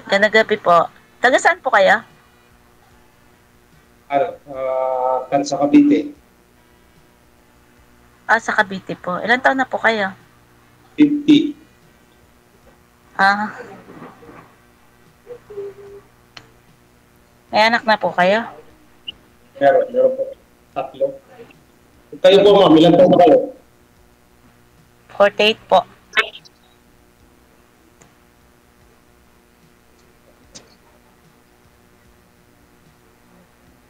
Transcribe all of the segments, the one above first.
Ganda gabi po. Taga saan po kayo? Kan sa Cavite. Ah, sa Cavite po. Ilan taon na po kayo? 50. Ah, may anak na po kayo? Meron po. Tatlo. Kayo po, ma'am, ilan po ba kayo? 48 po.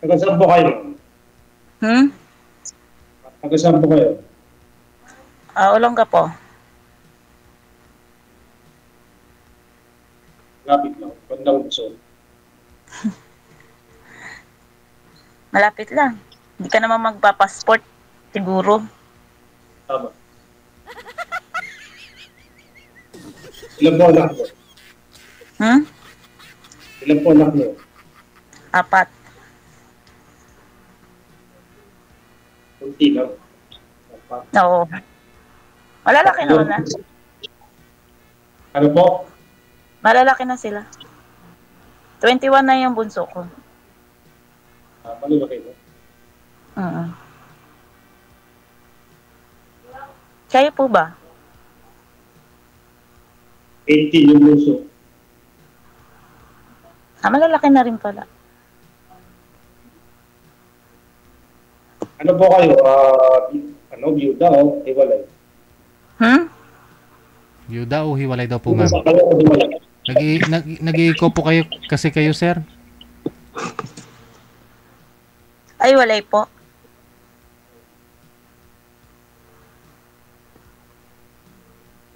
Taga saan po kayo? Hmm? Taga saan po kayo? Ah, Olongga po. Lapit lang. Bandang Luzon. Malapit lang. Hindi ka naman magpa-passport. Siguro. Tama. Ilan po anak mo? Hmm? Ilan po anak mo? 4. Kunti lang. Apat. Oo. Malalaki naman na. Ano po? Malalaki na sila. 21 na yung bunso ko. Malulaki mo? Mm. Kayo po ba? 18 yung bunso. Ah, malalaki na rin pala. Ano po kayo? Byuda o hiwalay? Hmm? Yuda o hiwalay daw po, ma'am? Sa kayo o hiwalay? Nag-i-eco po kayo kasi kayo, sir? Ay, walay po.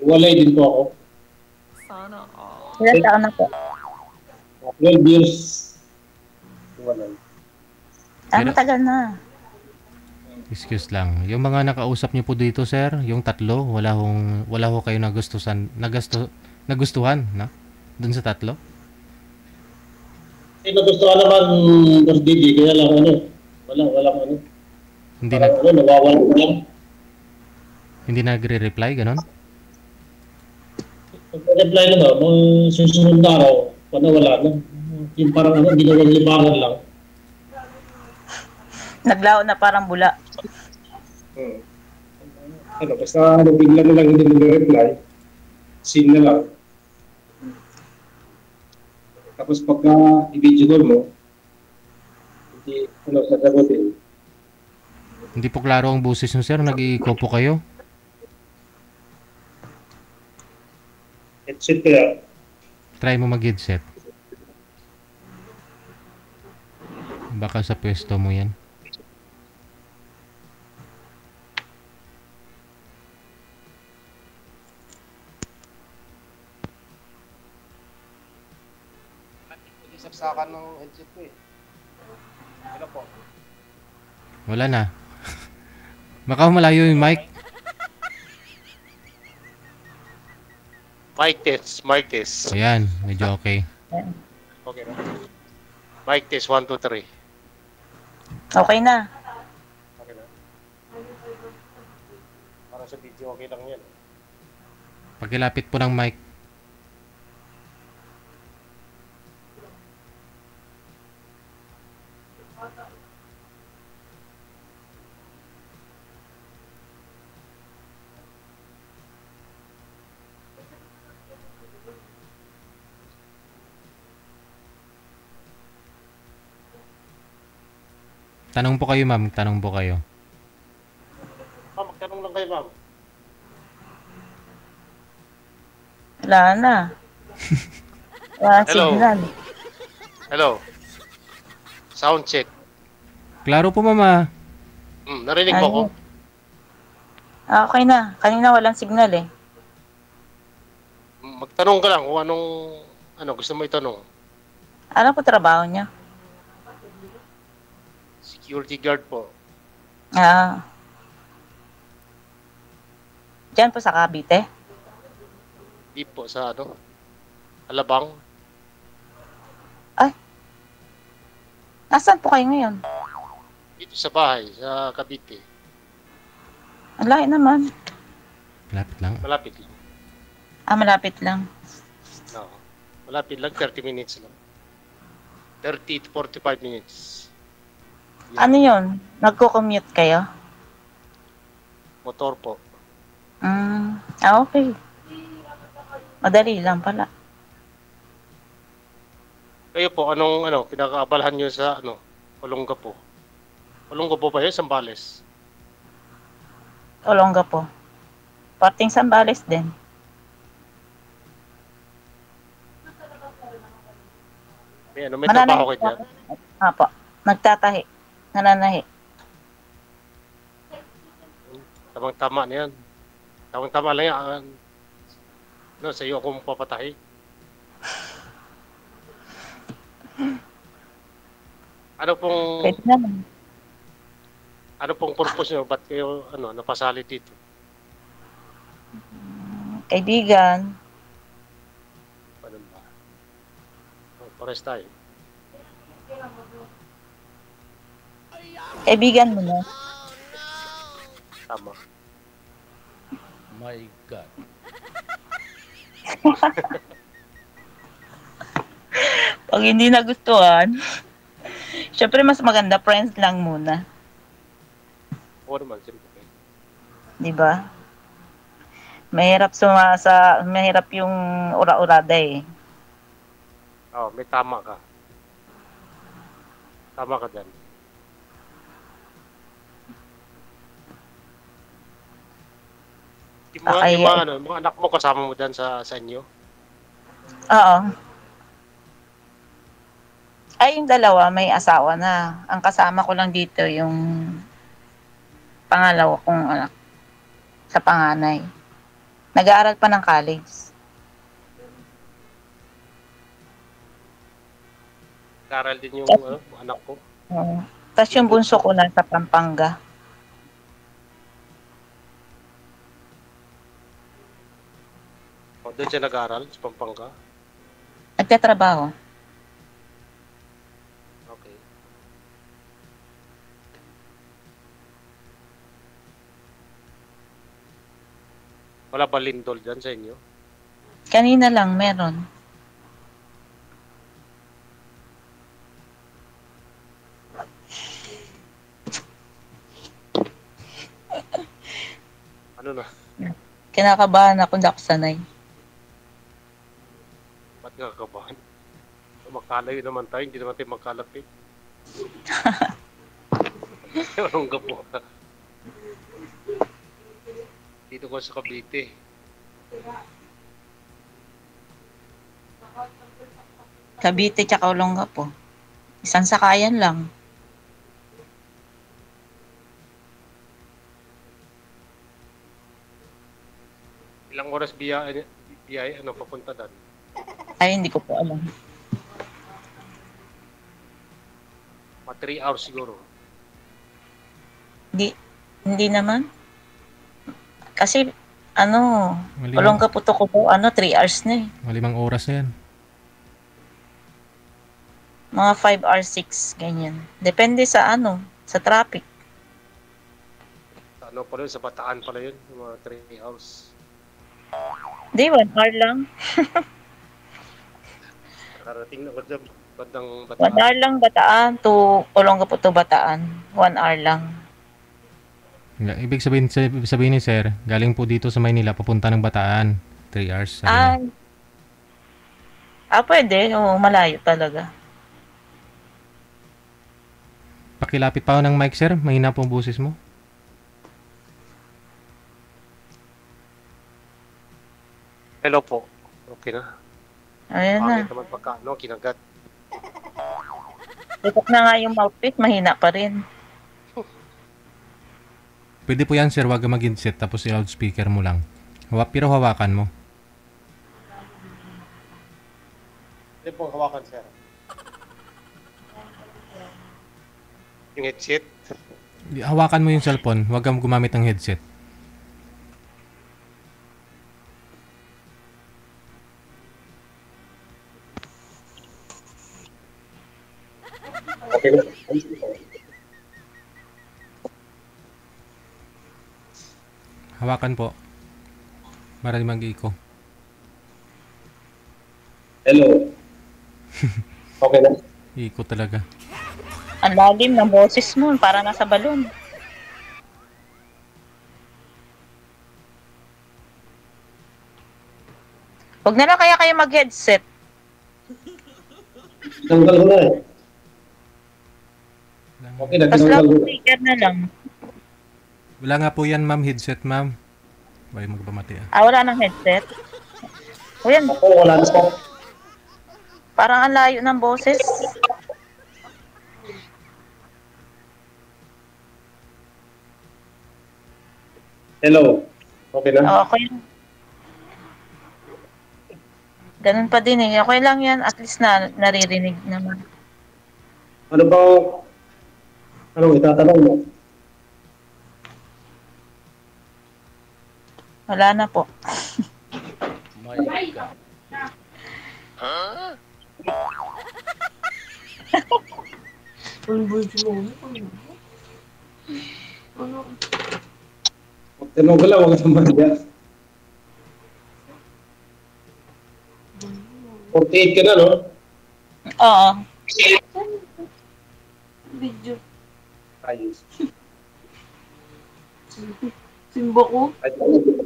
Hiwalay din po ako. Ilan taon na po? 12 years. Hiwalay. Ah, Pero- matagal na. Excuse lang. Yung mga nakausap niyo po dito, sir, yung tatlo, wala ho kayo nagustuhan, na? Doon sa tatlo? Nagustuhan naman Boss Didi, kaya lang walang Hindi parang nawawala lang. hindi nagre-reply, ganon? Pag-reply naman, nung susunod na araw, wala na. Yung parang ginawang libangan lang. Naglaho na parang bula. Basta bigla na lang hindi nag-reply, seen na lang. Tapos pagka i-video call mo, hindi sasagutin. Hindi po klaro ang boses niyo, sir. Nag-i-eco po kayo. Headset kaya, Try mo mag-headset. Baka sa pwesto mo yan. isaksakan ng headset ko eh. Ano po? Wala na. Baka malayo yung mic. Mic test. Ayan, medyo okay. Okay na. Mic test, 1, 2, 3. Okay na. Okay na. Para sa video, okay lang yan. Pakilapit po ng mic. Tanong po kayo, ma'am. Tanong po kayo. Magtanong lang kayo, ma'am. Wala na. Wala Hello. signal. Hello. Sound check. Klaro po, mama. Narinig mo ako? Ah, okay na. Kanina walang signal eh. Magtanong ka lang kung ano gusto mo itanong. Ano po trabaho niya? Security guard po. Ah. Diyan po sa Cavite? Di po sa Alabang. Nasaan po kayo ngayon? Dito sa bahay, sa Cavite. Ang layo naman. Lapit lang. Malapit lang. Ah, malapit lang. No. Malapit lang, 30 minutes lang. 30 to 45 minutes. Ano yun? Nagko-commute kayo? Motor po. Okay. Madali lang pala. Kayo po, anong pinakaabalahan nyo sa Olongapo? Olongapo ba yun? Sambales? Olongapo. Parting Sambales din. May trabaho kayo dyan? Apo. Nagtatahi. Nananahi. Tamang-tama na yan. Tamang-tama lang yan. Sa iyo ako papatahi. Pwede naman. Ano pong purpose nyo? Ba't kayo napasali dito? Kaibigan. Paano ba? Pares tayo. Kaibigan mo na. Tama. My God. Pag hindi nagustuhan, syempre mas maganda friends lang muna. Oo naman, siyempre. Di ba? Mahirap yung ura-urada eh. May tama ka. Tama ka dyan. Yung mga anak mo kasama mo dyan sa inyo? Oo. Ay, yung dalawa may asawa na. Ang kasama ko lang dito yung pangalawa kong anak sa panganay. Nag-aaral pa ng college. Karal din yung anak ko. Tapos yung bunso ko nasa Pampanga. Doon siya nag-aaral sa Pampanga. Nagtatrabaho. Okay. Wala ba lindol dyan sa inyo? Kanina lang meron. Ano na? Kinakabahan ako, hindi ako sanay. Ba't nga kabahan? Makalayo naman tayo, hindi naman tayo magkalapit. Anong gapo? Dito ko sa Cavite. Cavite tsaka Olongapo. Isang sakayan lang. Ilang oras biyahe papunta doon? Ay, hindi ko po alam. 3 hours siguro. Hindi naman. Kasi, Malimang- Olongapo to ko po, 3 hours na eh. Malimang oras na yan. Mga 5 hours, 6, ganyan. Depende sa sa traffic. Pala yun, sa Bataan pala yun, yung mga 3 hours. Hindi, 1 hour lang. Nakarating na ko dyan, bandang 1 Bataan. hour lang Bataan to Olongapo to Bataan. 1 hour lang. Ibig sabihin ni sir, galing po dito sa Maynila, papunta ng Bataan. 3 hours. Sabi niya. Pwede. Oo, malayo talaga. Pakilapit pa ako ng mic, sir. Mahina po ang boses mo. Hello po. Okay na. Ayan na. Pangit naman pagka, kinagat. Tutok na nga yung mouthpiece, mahina pa rin. Pwede po yan, sir. Huwag ka mag-headset tapos i-loudspeaker mo lang. Pero hawakan mo. Hindi po hawakan, sir. Yung headset. Hawakan mo yung cellphone. Huwag kang gumamit ng headset. Okay na. Hawakan po. Para di mag-echo. Hello. Okay na? Ikot talaga. Ang lalim ng boses mo, para nasa balon. Huwag na lang kaya kayo mag-headset. Tinanggal ko na eh. Okay na, Tapos tinanggal ko na. loudspeaker na lang. Wala nga po yan, ma'am. Headset, ma'am. Bye, magbamati ah. Wala nang headset. O yan, Ako, wala na po. parang ang layo ng boses. Hello. Okay na? Okay. Ganun pa din eh. Okay lang yan. At least na naririnig naman. Ano ba? Anong itatanong mo? Wala na po. Tinong ko lang, huwag naman yan. 48 ka na, no? Oo. Ayos. Simba ko. Ay,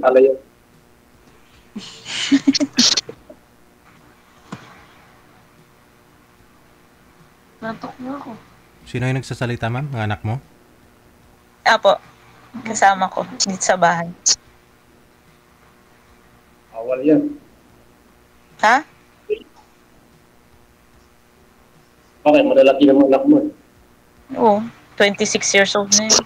pala yun. Natok na ako. Sino yung nagsasalita, ma'am? Ang anak mo? Apo. Kasama ko. Dito sa bahay. Awal yan. Ha? Okay, malalaki naman anak mo. Oo. 26 years old na yun.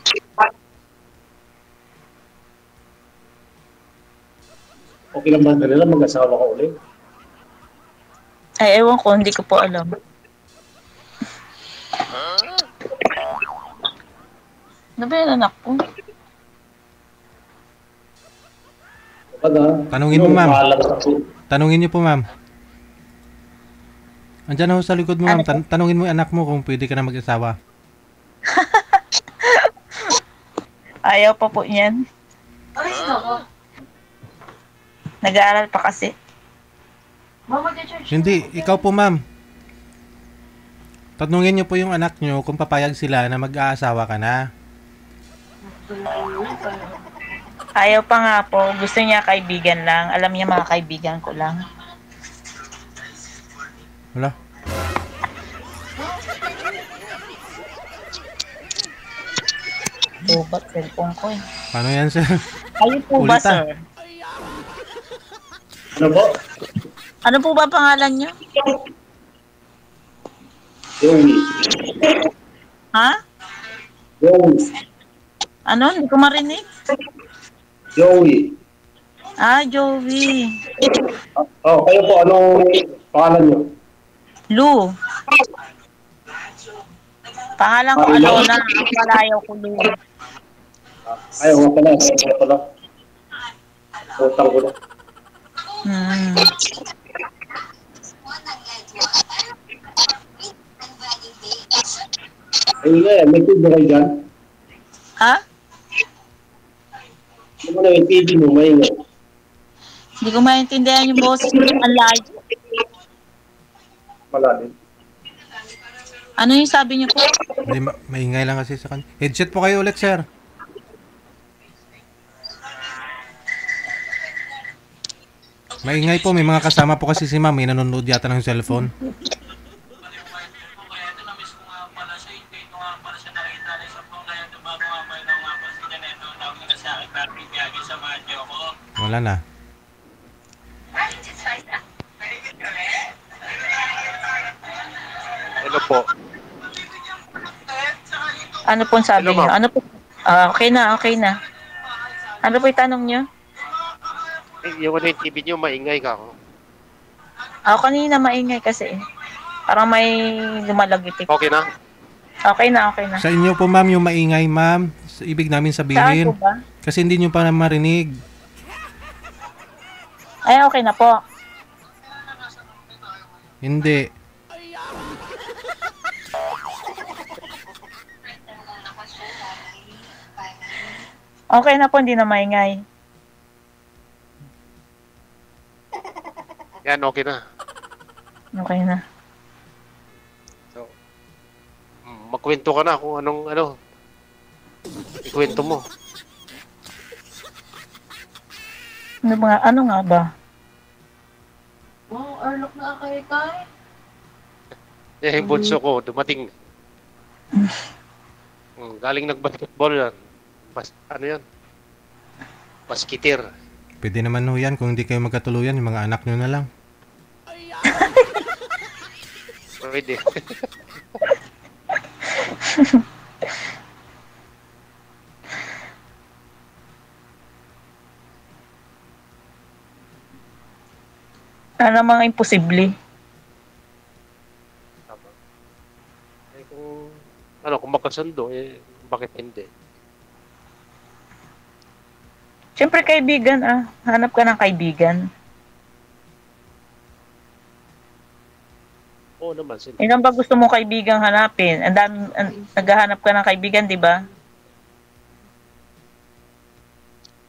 Okay lang ba nila mag-asawa ka ulit? Ay, ewan ko. Hindi ko po alam. Ano ba yung anak ko? Tanungin mo, ma'am. Paalam sa po. Tanungin niyo po, ma'am. Andiyan ako sa likod mo, ma'am. Tanungin mo yung anak mo kung pwede ka na mag-asawa. Ayaw pa po niyan. Ay, nako. Nag-aaral pa kasi. Mama, mag-church. Hindi, ikaw po, ma'am. Tanungin niyo po yung anak niyo kung papayag sila na mag-aasawa ka na. Ayaw pa nga po. Gusto niya kaibigan lang. Alam niya mga kaibigan ko lang. Wala. Tubat cellphone ko eh. Paano yan, sir? Ayun po ba, Ulit, ah. sir? Ano po? Ano po ba pangalan niyo? Joey. Ha? Joey. Ano? Hindi ko marinig. Joey. Joey. Oh, kayo po, anong pangalan niyo? Lu. Pangalan ko Alona. Ang palayaw ko Lu. Ayaw nga pala. Ayaw nga pala. Utang ko na. Hmm. Ayun nga, may TV kayo dyan. Ha? Ano mo na yung TV mo, maingay. Hindi ko maintindihan yung boses mo. Ang layo. Malalim. Ano yung sabi niyo po? Hindi, maingay lang kasi sa kanya. Headset po kayo ulit, sir. Maingay po, may mga kasama po kasi si ma'am. May nanonood yata ng cellphone. Wala na. Hello po. Ano po ang sabi Hello, niyo? ma'am. Ano po? Okay na, okay na. Ano po yung tanong niyo? Yung ano yung TV nyo, maingay ka ako. Kanina maingay kasi. Parang may lumalagitik. Okay na? Okay na, okay na. Sa inyo po, ma'am, yung maingay, ma'am. Ibig namin Saan sabihin. po ba? Kasi hindi nyo pa marinig. Ay, okay na po. Hindi. Okay na po, hindi na maingay. Yan, okay na. Okay na. So, magkwento ka na kung anong ikwento mo. Ano nga ba? Wow, Arlock na kay. Yung bunso ko, dumating. Galing nag-basketball yan. Yan? Basketeer. Pwede naman ho yan kung hindi kayo magkatuluyan, yung mga anak nyo na lang. Pwede. Ano mga imposible? Tama. Kung magkasundo, bakit hindi? Siyempre kaibigan hanap ka ng kaibigan. Oo naman. Ilan ba gusto mo kaibigang hanapin? Naghahanap ka ng kaibigan, di ba?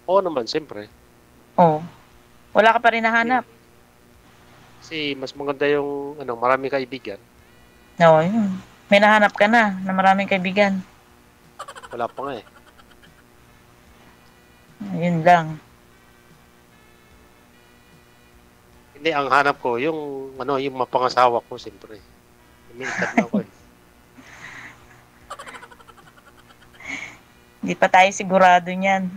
Oo naman, siyempre. Oo. Wala ka pa rin nahanap. Kasi mas maganda yung maraming kaibigan. No, yun. May nahanap ka na maraming kaibigan. Wala pa nga eh. Yun lang. Hindi, ang hanap ko, yung mapangasawa ko, siyempre. May edad na ako eh. Hindi pa tayo sigurado niyan.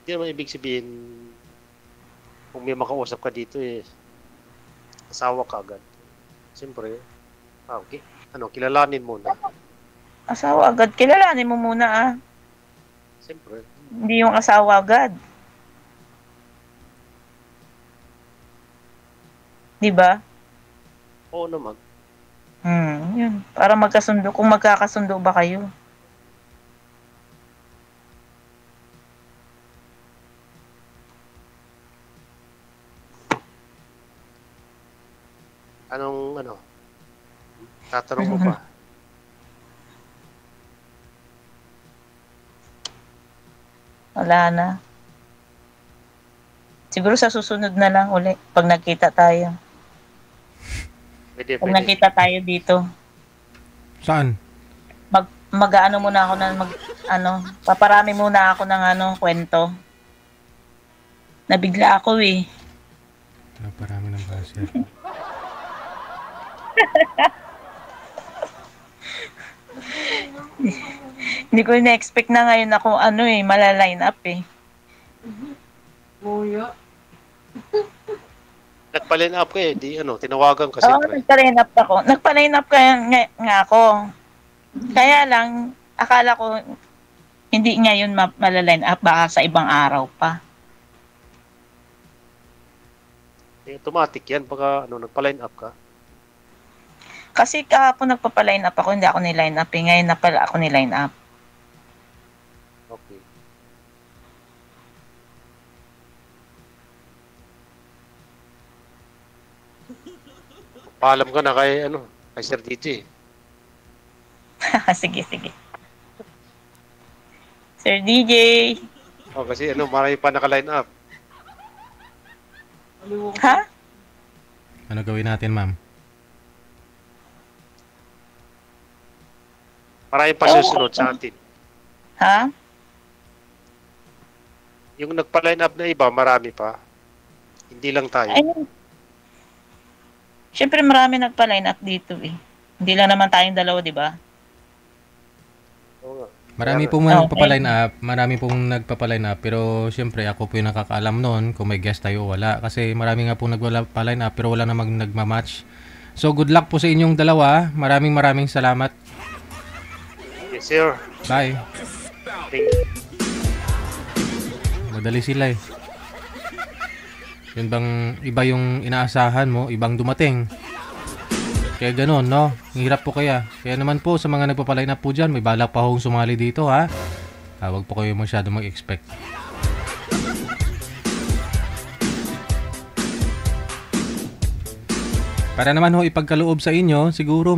Hindi naman ibig sabihin, kung may makausap ka dito asawa ka agad. Siyempre, okay. Kilalanin muna. Asawa agad. Kilalanin mo muna Siyempre. Hindi yung asawa agad. Di ba? Oo naman. Yun. Para magkasundo. Kung magkakasundo ba kayo? Tatanong mo ba? Wala na. Siguro sa susunod na lang uli. Pag nagkita tayo. Pwede. Nagkita tayo dito. Saan? Mag-ano muna ako paparami muna ako ng kwento. Nabigla ako eh. Parami ng buzzer. Hindi ko na-expect na ngayon ako malaline up eh. Muya. Nagpa-line up ka tinawagan ka Oo, siyempre. nagpa-line up ako. Nagpa-line up nga ako. Kaya lang, akala ko hindi ngayon malaline up, baka sa ibang araw pa. Automatic yan, baka nagpa-line up ka. Kasi kahapon nagpa-line up ako, hindi ako ni-line up. Ngayon na pala ako ni-line up. Okay. Paalam ka na kay Sir DJ. Sige. Sir DJ. Kasi marami pa naka-line up. Ha? Ano gawin natin, ma'am? Marami pa susunod sa atin. Ha? Yung nagpa-line up na iba, marami pa. Hindi lang tayo. Siyempre marami nagpa-line up dito eh. Hindi lang naman tayong dalawa, di ba? Oo nga. Marami pong nagpapa-line up, pero siyempre ako po yung nakakaalam noon kung may guest tayo o wala. Kasi marami nga pong nagpa-line up pero wala namang nagmamatch. So good luck po sa inyong dalawa. Maraming salamat. Yes, sir. Bye. Thank you. Madali sila eh. Yun bang iba yung inaasahan mo, ibang dumating. Kaya ganun, no? Hirap po kaya. Kaya naman po sa mga nagpapaline up po dyan, may balak pa hong sumali dito, ha? Huwag po kayo masyado mag-expect. Para naman ho ipagkaloob sa inyo, siguro